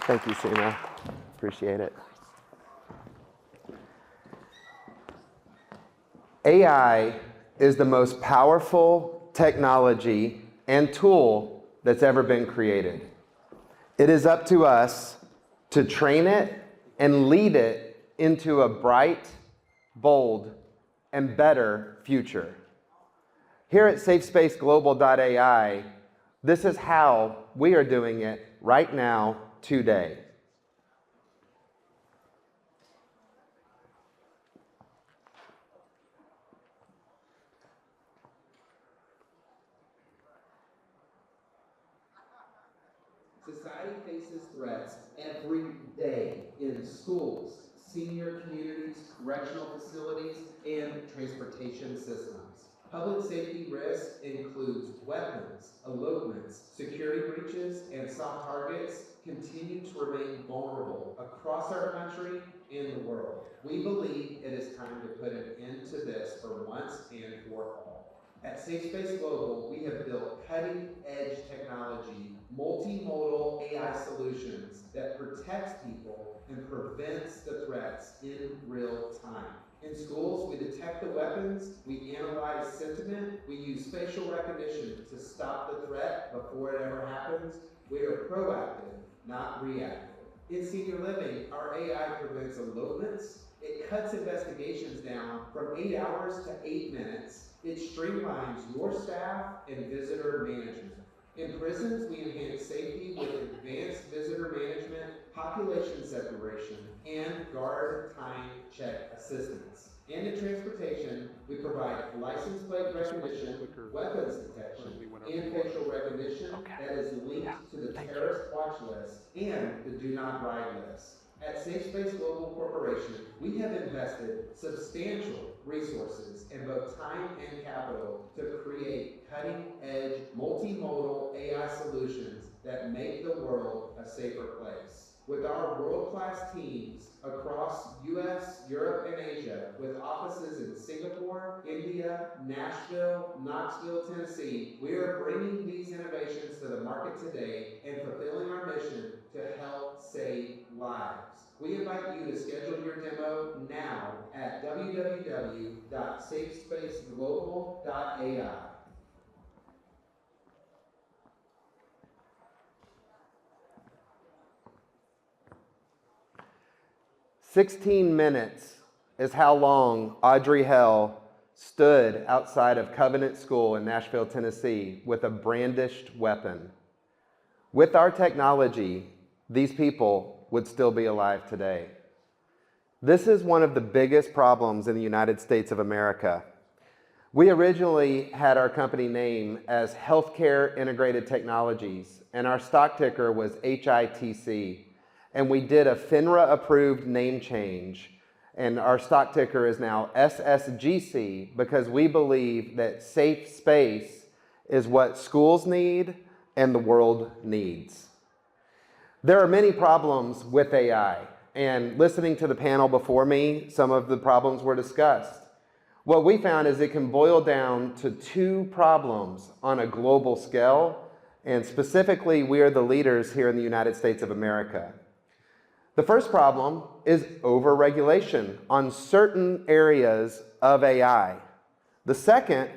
Thank you, Seema. Appreciate it. AI is the most powerful technology and tool that's ever been created. It is up to us to train it and lead it into a bright, bold, and better future. Here at safespaceglobal.ai, this is how we are doing it right now, today. Society faces threats every day in schools, senior communities, correctional facilities, and transportation systems. Public safety risk includes weapons, elopements, security breaches, and soft targets continue to remain vulnerable across our country and the world. We believe it is time to put an end to this for once and for all. At SafeSpace Global, we have built cutting-edge technology, multimodal AI solutions that protects people and prevents the threats in real time. In schools, we detect the weapons, we analyze sentiment, we use facial recognition to stop the threat before it ever happens. We are proactive, not reactive. In senior living, our AI prevents elopements. It cuts investigations down from 8 hours to 8 minutes. It streamlines your staff and visitor management. In prisons, we enhance safety with advanced visitor management, population separation, and guard time check assistance. And in transportation, we provide license plate recognition, weapons detection, and facial recognition that is linked to the terrorist watch list and the do not ride list. At SafeSpace Global Corporation, we have invested substantial resources in both time and capital to create cutting-edge, multimodal AI solutions that make the world a safer place. With our world-class teams across US, Europe, and Asia, with offices in Singapore, India, Nashville, Knoxville, Tennessee, we are bringing these innovations to the market today and fulfilling our mission to help save lives. We invite you to schedule your demo now at www.safespaceglobal.ai. 16 minutes is how long Audrey Hell stood outside of Covenant School in Nashville, Tennessee with a brandished weapon. With our technology, these people would still be alive today. This is one of the biggest problems in the United States of America. We originally had our company name as Healthcare Integrated Technologies, and our stock ticker was HITC. And we did a FINRA-approved name change, and our stock ticker is now SSGC because we believe that safe space is what schools need and the world needs. There are many problems with AI, and listening to the panel before me, some of the problems were discussed. What we found is it can boil down to two problems on a global scale, and specifically, we are the leaders here in the United States of America. The first problem is overregulation on certain areas of AI. The second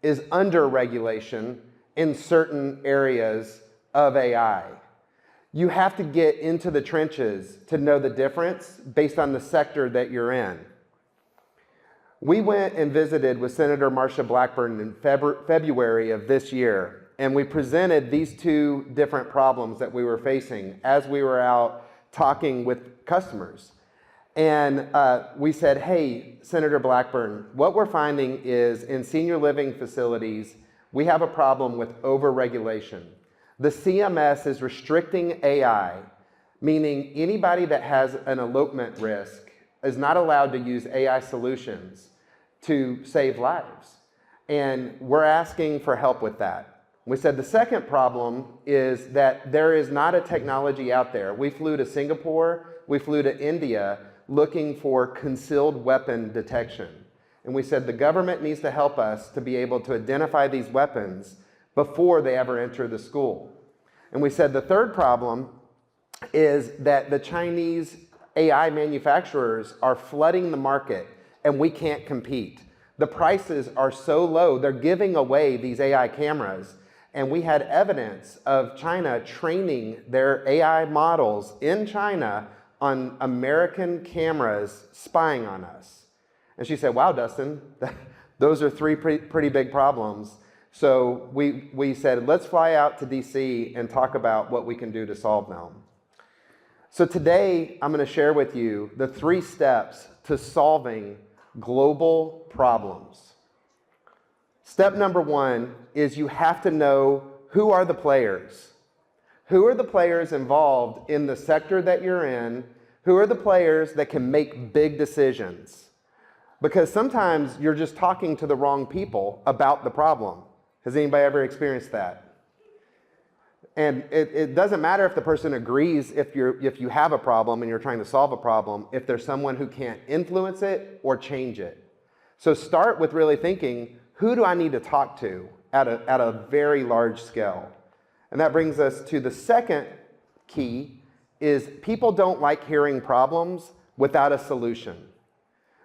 is underregulation in certain areas of AI. You have to get into the trenches to know the difference based on the sector that you're in. We went and visited with Senator Marsha Blackburn in February of this year, and we presented these two different problems that we were facing as we were out talking with customers. And we said, hey, Senator Blackburn, what we're finding is in senior living facilities, we have a problem with overregulation. The CMS is restricting AI, meaning anybody that has an elopement risk is not allowed to use AI solutions to save lives. And we're asking for help with that. We said the second problem is that there is not a technology out there. We flew to Singapore, we flew to India looking for concealed weapon detection. And we said the government needs to help us to be able to identify these weapons before they ever enter the school. And we said the third problem is that the Chinese AI manufacturers are flooding the market and we can't compete. The prices are so low, they're giving away these AI cameras. And we had evidence of China training their AI models in China on American cameras spying on us. And she said, wow, Dustin, those are three pretty big problems. So we said, let's fly out to DC and talk about what we can do to solve them. So today, I'm going to share with you the 3 steps to solving global problems. Step number 1 is you have to know who are the players. Who are the players involved in the sector that you're in? Who are the players that can make big decisions? Because sometimes you're just talking to the wrong people about the problem. Has anybody ever experienced that? And it doesn't matter if the person agrees if you have a problem and you're trying to solve a problem, if there's someone who can't influence it or change it. So start with really thinking, who do I need to talk to at a very large scale? And that brings us to the second key, is people don't like hearing problems without a solution.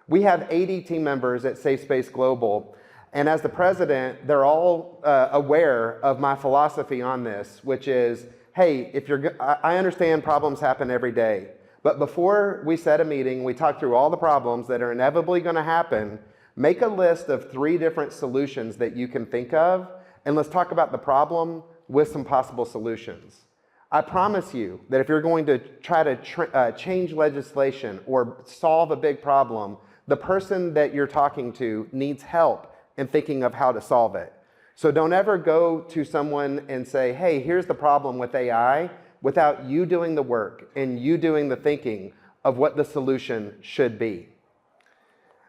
We have 80 team members at SafeSpace Global. And as the president, they're all aware of my philosophy on this, which is, hey, I understand problems happen every day, but before we set a meeting, we talk through all the problems that are inevitably going to happen, make a list of 3 different solutions that you can think of, and let's talk about the problem with some possible solutions. I promise you that if you're going to try to change legislation or solve a big problem, the person that you're talking to needs help and thinking of how to solve it. So don't ever go to someone and say, hey, here's the problem with AI, without you doing the work and you doing the thinking of what the solution should be.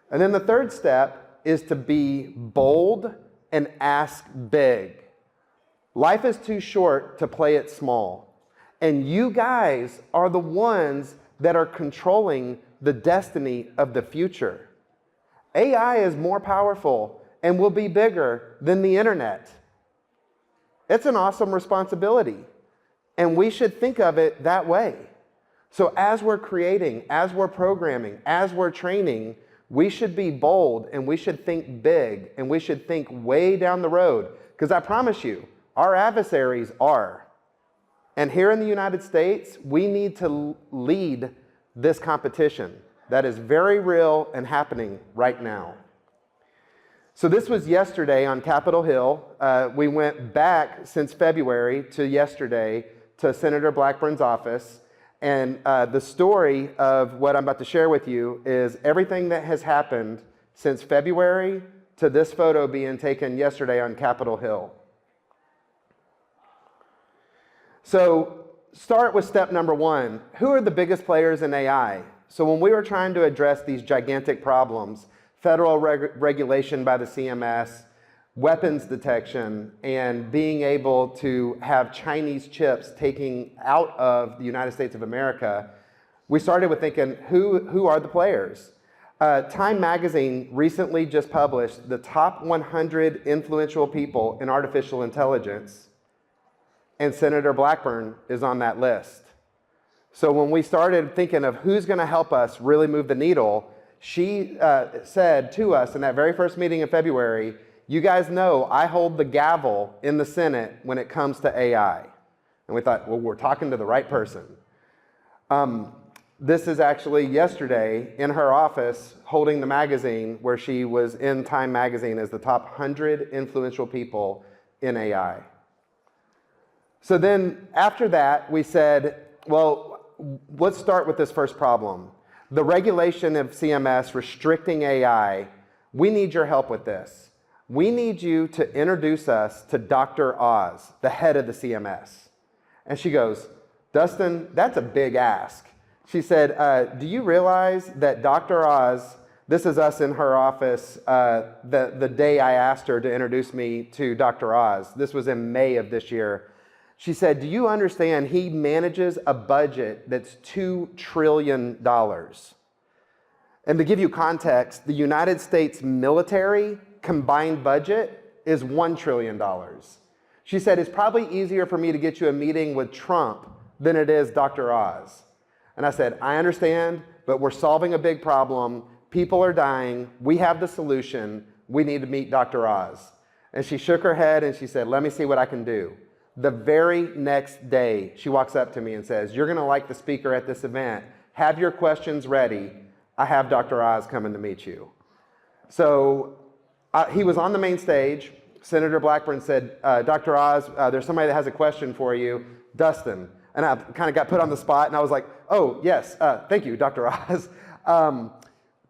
And then the third step is to be bold and ask big. Life is too short to play it small. And you guys are the ones that are controlling the destiny of the future. AI is more powerful and will be bigger than the internet. It's an awesome responsibility, and we should think of it that way. So as we're creating, as we're programming, as we're training, we should be bold and we should think big and we should think way down the road, because I promise you, our adversaries are. And here in the United States, we need to lead this competition that is very real and happening right now. So this was yesterday on Capitol Hill. We went back since February to yesterday to Senator Blackburn's office. And the story of what I'm about to share with you is everything that has happened since February to this photo being taken yesterday on Capitol Hill. So start with step number 1. Who are the biggest players in AI? So when we were trying to address these gigantic problems, federal regulation by the CMS, weapons detection, and being able to have Chinese chips taken out of the United States of America, we started with thinking, who are the players? Time magazine recently just published the top 100 influential people in artificial intelligence, and Senator Blackburn is on that list. So when we started thinking of who's going to help us really move the needle, she said to us in that very first meeting in February, you guys know I hold the gavel in the Senate when it comes to AI. And we thought, well, we're talking to the right person. This is actually yesterday in her office holding the magazine where she was in Time magazine as the top 100 influential people in AI. So then after that, we said, well, let's start with this first problem. The regulation of CMS restricting AI, we need your help with this. We need you to introduce us to Dr. Oz, the head of the CMS. And she goes, Dustin, that's a big ask. She said, do you realize that Dr. Oz, this is us in her office the day I asked her to introduce me to Dr. Oz. This was in May of this year. She said, do you understand he manages a budget that's $2 trillion? And to give you context, the United States military combined budget is $1 trillion. She said, it's probably easier for me to get you a meeting with Trump than it is Dr. Oz. And I said, I understand, but we're solving a big problem. People are dying. We have the solution. We need to meet Dr. Oz. And she shook her head and she said, let me see what I can do. The very next day, she walks up to me and says, you're going to like the speaker at this event. Have your questions ready. I have Dr. Oz coming to meet you. So he was on the main stage. Senator Blackburn said, Dr. Oz, there's somebody that has a question for you, Dustin. And I kind of got put on the spot, and I was like, oh, yes, thank you, Dr. Oz.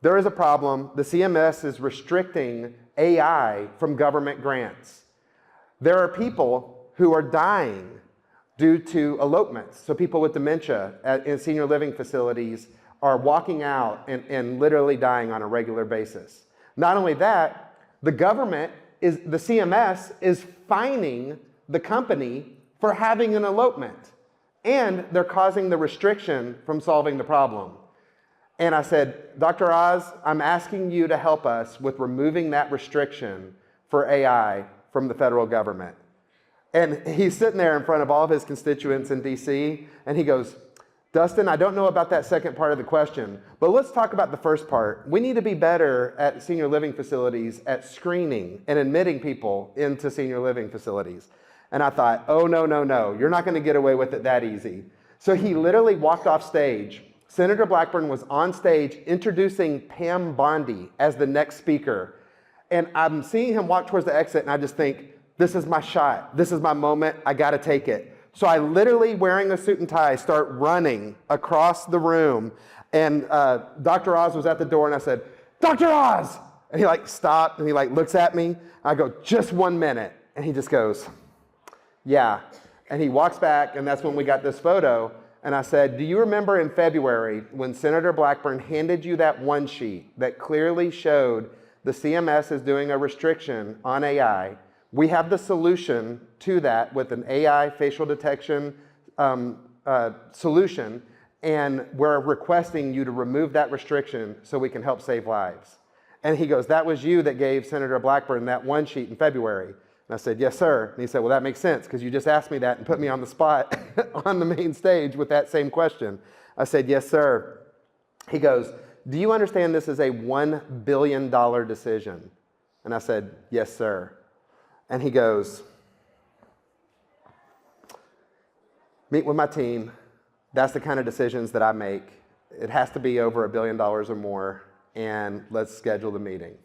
There is a problem. The CMS is restricting AI from government grants. There are people who are dying due to elopements. So people with dementia in senior living facilities are walking out and literally dying on a regular basis. Not only that, the CMS is fining the company for having an elopement, and they're causing the restriction from solving the problem. And I said, Dr. Oz, I'm asking you to help us with removing that restriction for AI from the federal government. And he's sitting there in front of all of his constituents in DC, and he goes, Dustin, I don't know about that second part of the question, but let's talk about the first part. We need to be better at senior living facilities at screening and admitting people into senior living facilities. And I thought, oh, no, no, no, you're not going to get away with it that easy. So he literally walked off stage. Senator Blackburn was on stage introducing Pam Bondi as the next speaker. And I'm seeing him walk towards the exit, and I just think, this is my shot. This is my moment. I got to take it. So I literally, wearing a suit and tie, start running across the room. And Dr. Oz was at the door, and I said, Dr. Oz! And he stopped, and he looks at me. I go, just 1 minute. And he just goes, yeah. And he walks back, and that's when we got this photo. And I said, do you remember in February when Senator Blackburn handed you that one sheet that clearly showed the CMS is doing a restriction on AI? We have the solution to that with an AI facial detection solution, and we're requesting you to remove that restriction so we can help save lives. And he goes, that was you that gave Senator Blackburn that one sheet in February. And I said, yes, sir. And he said, well, that makes sense because you just asked me that and put me on the spot on the main stage with that same question. I said, yes, sir. He goes, do you understand this is a $1 billion decision? And I said, yes, sir. And he goes, meet with my team. That's the kind of decisions that I make. It has to be over $1 billion or more, and let's schedule the meeting.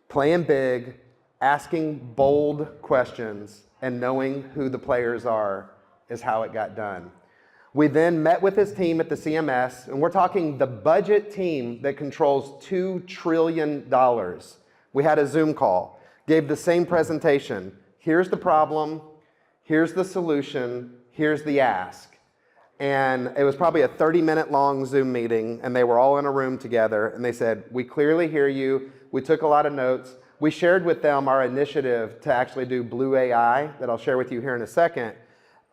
Playing big, asking bold questions, and knowing who the players are is how it got done. We then met with his team at the CMS, and we're talking the budget team that controls $2 trillion. We had a Zoom call. Gave the same presentation. Here's the problem, here's the solution, here's the ask. And it was probably a 30-minute long Zoom meeting, and they were all in a room together, and they said, we clearly hear you, we took a lot of notes. We shared with them our initiative to actually do Blue AI, that I'll share with you here in a second,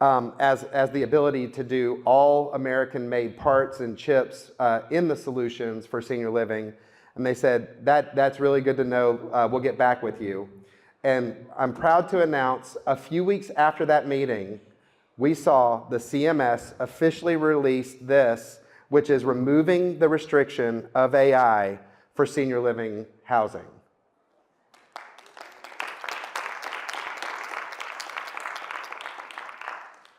as the ability to do all American-made parts and chips in the solutions for senior living. And they said, that's really good to know. We'll get back with you. And I'm proud to announce a few weeks after that meeting, we saw the CMS officially release this, which is removing the restriction of AI for senior living housing.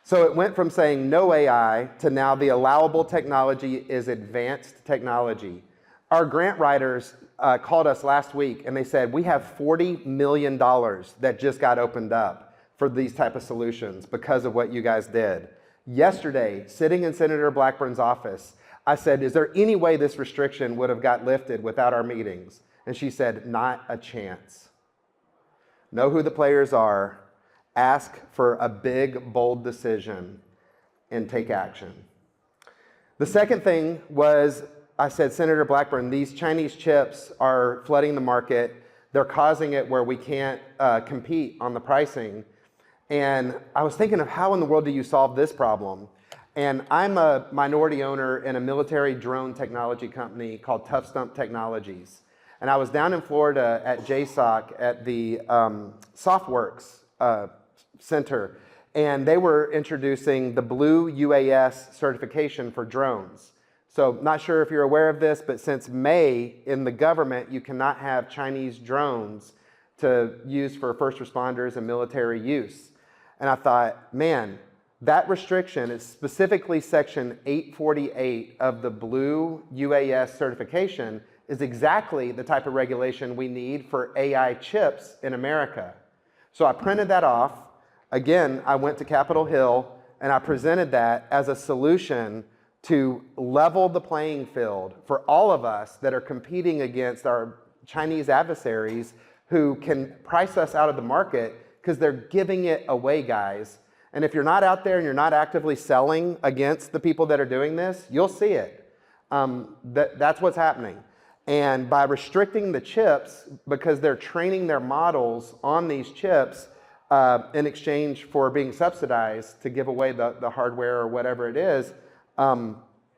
So it went from saying no AI to now the allowable technology is advanced technology. Our grant writers called us last week and they said, we have $40 million that just got opened up for these type of solutions because of what you guys did. Yesterday, sitting in Senator Blackburn's office, I said, is there any way this restriction would have got lifted without our meetings? And she said, not a chance. Know who the players are, ask for a big, bold decision, and take action. The second thing was, I said, Senator Blackburn, these Chinese chips are flooding the market. They're causing it where we can't compete on the pricing. And I was thinking of how in the world do you solve this problem? And I'm a minority owner in a military drone technology company called Tough Stump Technologies. And I was down in Florida at JSOC at the SoftWorks Center. and they were introducing the Blue UAS certification for drones. So not sure if you're aware of this, but since May in the government, you cannot have Chinese drones to use for first responders and military use. And I thought, man, that restriction is specifically section 848 of the Blue UAS certification is exactly the type of regulation we need for AI chips in America. So I printed that off. Again, I went to Capitol Hill and I presented that as a solution to level the playing field for all of us that are competing against our Chinese adversaries who can price us out of the market because they're giving it away, guys. And if you're not out there and you're not actively selling against the people that are doing this, you'll see it. That's what's happening. And by restricting the chips, because they're training their models on these chips in exchange for being subsidized to give away the hardware or whatever it is,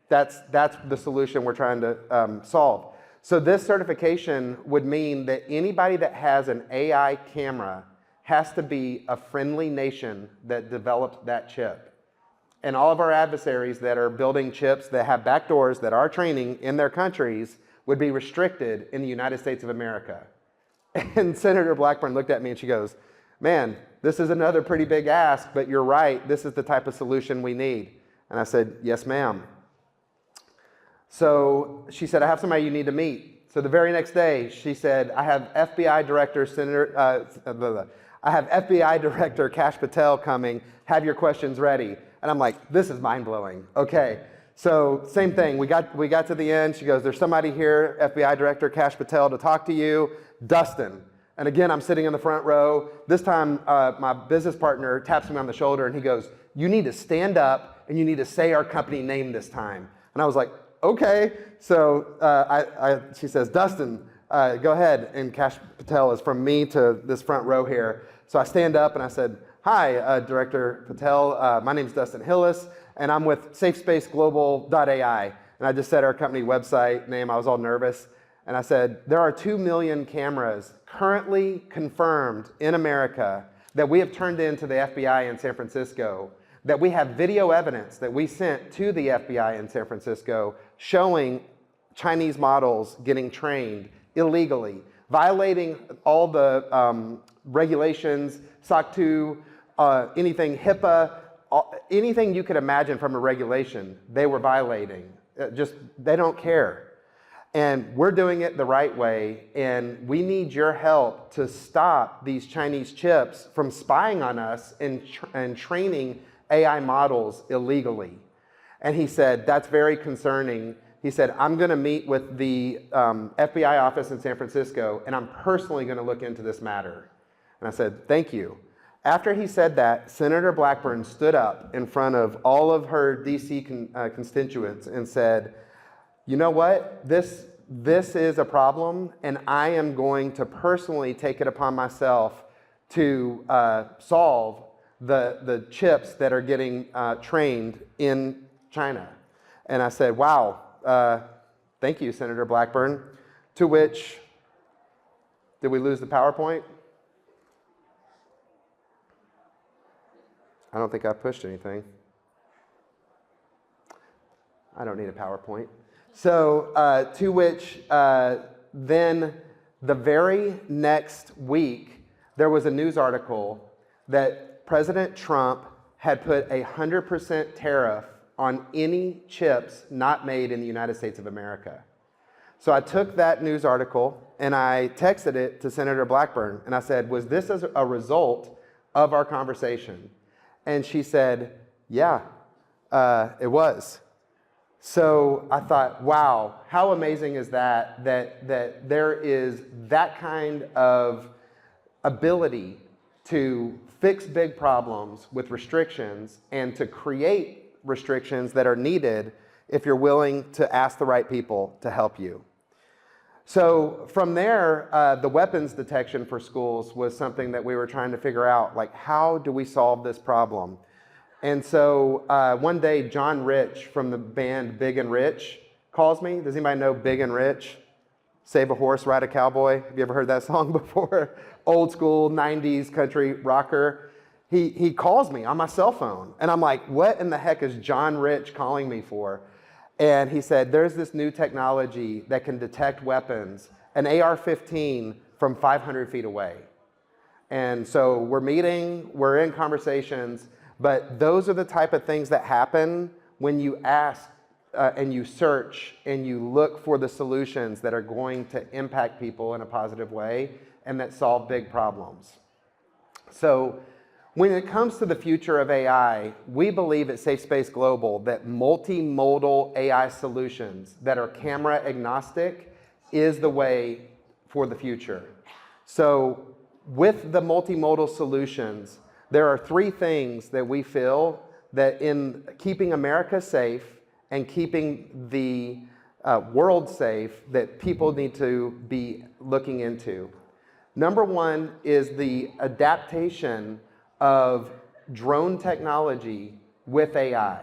that's the solution we're trying to solve. So this certification would mean that anybody that has an AI camera has to be a friendly nation that developed that chip. And all of our adversaries that are building chips that have backdoors that are training in their countries would be restricted in the United States of America. And Senator Blackburn looked at me and she goes, man, this is another pretty big ask, but you're right, this is the type of solution we need. And I said, yes, ma'am. So she said, I have somebody you need to meet. So the very next day, she said, I have FBI Director Kash Patel coming, have your questions ready. And I'm like, this is mind-blowing. Okay, so same thing, we got to the end, she goes, there's somebody here, FBI Director Kash Patel, to talk to you, Dustin. And again, I'm sitting in the front row. This time, my business partner taps me on the shoulder and he goes, you need to stand up and you need to say our company name this time. And I was like, okay. So she says, Dustin, go ahead. And Kash Patel is from me to this front row here. So I stand up and I said, hi, Director Patel. My name is Dustin Hillis, and I'm with safespaceglobal.ai. And I just said our company website name. I was all nervous. And I said, there are 2 million cameras currently confirmed in America that we have turned into the FBI in San Francisco, that we have video evidence that we sent to the FBI in San Francisco showing Chinese models getting trained illegally, violating all the regulations, SOC 2, anything, HIPAA, anything you could imagine from a regulation, they were violating. They don't care. And we're doing it the right way, and we need your help to stop these Chinese chips from spying on us and training AI models illegally. And he said, that's very concerning. He said, I'm gonna meet with the FBI office in San Francisco, and I'm personally gonna look into this matter. And I said, thank you. After he said that, Senator Blackburn stood up in front of all of her DC constituents and said, you know what, this is a problem, and I am going to personally take it upon myself to solve the chips that are getting trained in China. And I said, wow, thank you, Senator Blackburn. To which, did we lose the PowerPoint? I don't think I pushed anything. I don't need a PowerPoint. So to which then the very next week, there was a news article that President Trump had put 100% tariff on any chips not made in the United States of America. So I took that news article and I texted it to Senator Blackburn and I said, was this as a result of our conversation? And she said, yeah, it was. So I thought, wow, how amazing is that there is that kind of ability to fix big problems with restrictions and to create restrictions that are needed if you're willing to ask the right people to help you. So from there, the weapons detection for schools was something that we were trying to figure out, like, how do we solve this problem? And so one day, John Rich from the band Big and Rich calls me. Does anybody know Big and Rich? Save a horse, ride a cowboy. Have you ever heard that song before? Old school 90s country rocker. he calls me on my cell phone. And I'm like, what in the heck is John Rich calling me for? And he said, there's this new technology that can detect weapons, an AR-15 from 500 feet away. And so we're meeting, we're in conversations, but those are the type of things that happen when you ask and you search and you look for the solutions that are going to impact people in a positive way and that solve big problems. So when it comes to the future of AI, we believe at SafeSpace Global that multimodal AI solutions that are camera agnostic is the way for the future. So with the multimodal solutions, there are three things that we feel that in keeping America safe and keeping the world safe that people need to be looking into. Number one is the adaptation of drone technology with AI.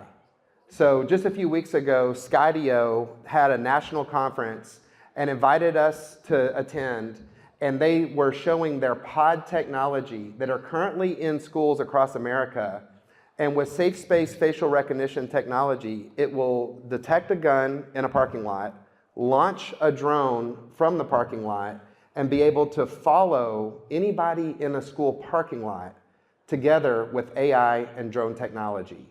So just a few weeks ago, Skydio had a national conference and invited us to attend, and they were showing their pod technology that are currently in schools across America. And with SafeSpace facial recognition technology, it will detect a gun in a parking lot, launch a drone from the parking lot, and be able to follow anybody in a school parking lot together with AI and drone technology.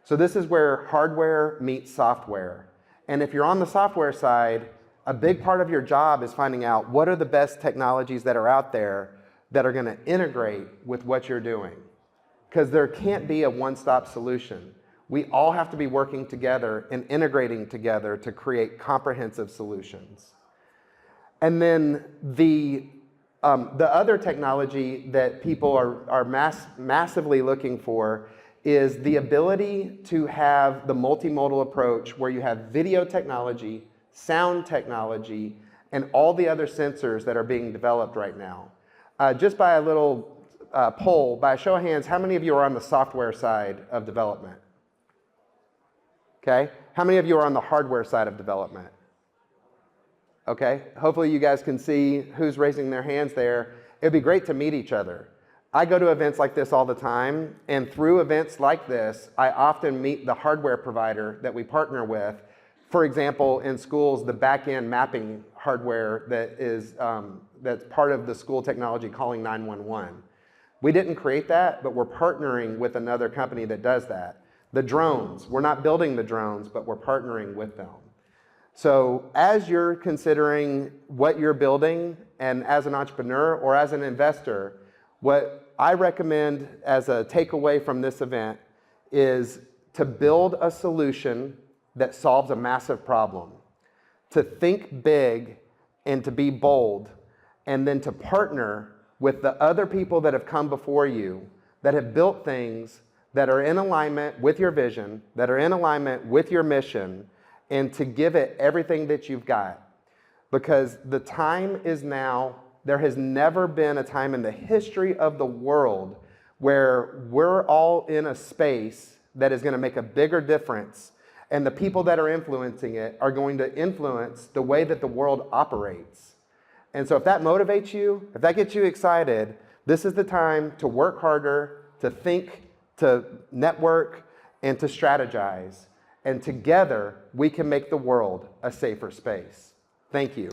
So this is where hardware meets software. And if you're on the software side, a big part of your job is finding out what are the best technologies that are out there that are going to integrate with what you're doing. Because there can't be a one-stop solution. We all have to be working together and integrating together to create comprehensive solutions. And then the other technology that people are massively looking for is the ability to have the multimodal approach where you have video technology, sound technology, and all the other sensors that are being developed right now. Just by a little poll, by a show of hands, how many of you are on the software side of development? Okay, how many of you are on the hardware side of development? Okay, hopefully you guys can see who's raising their hands there. It'd be great to meet each other. I go to events like this all the time, and through events like this, I often meet the hardware provider that we partner with. For example, in schools, the back-end mapping hardware that is, that's part of the school technology calling 911. We didn't create that, but we're partnering with another company that does that. The drones, we're not building the drones, but we're partnering with them. So as you're considering what you're building, and as an entrepreneur or as an investor, what I recommend as a takeaway from this event is to build a solution that solves a massive problem, to think big and to be bold, and then to partner with the other people that have come before you that have built things that are in alignment with your vision, that are in alignment with your mission, and to give it everything that you've got. Because the time is now. There has never been a time in the history of the world where we're all in a space that is going to make a bigger difference, and the people that are influencing it are going to influence the way that the world operates. And so if that motivates you, if that gets you excited, this is the time to work harder, to think, to network, and to strategize. And together, we can make the world a safer space. Thank you.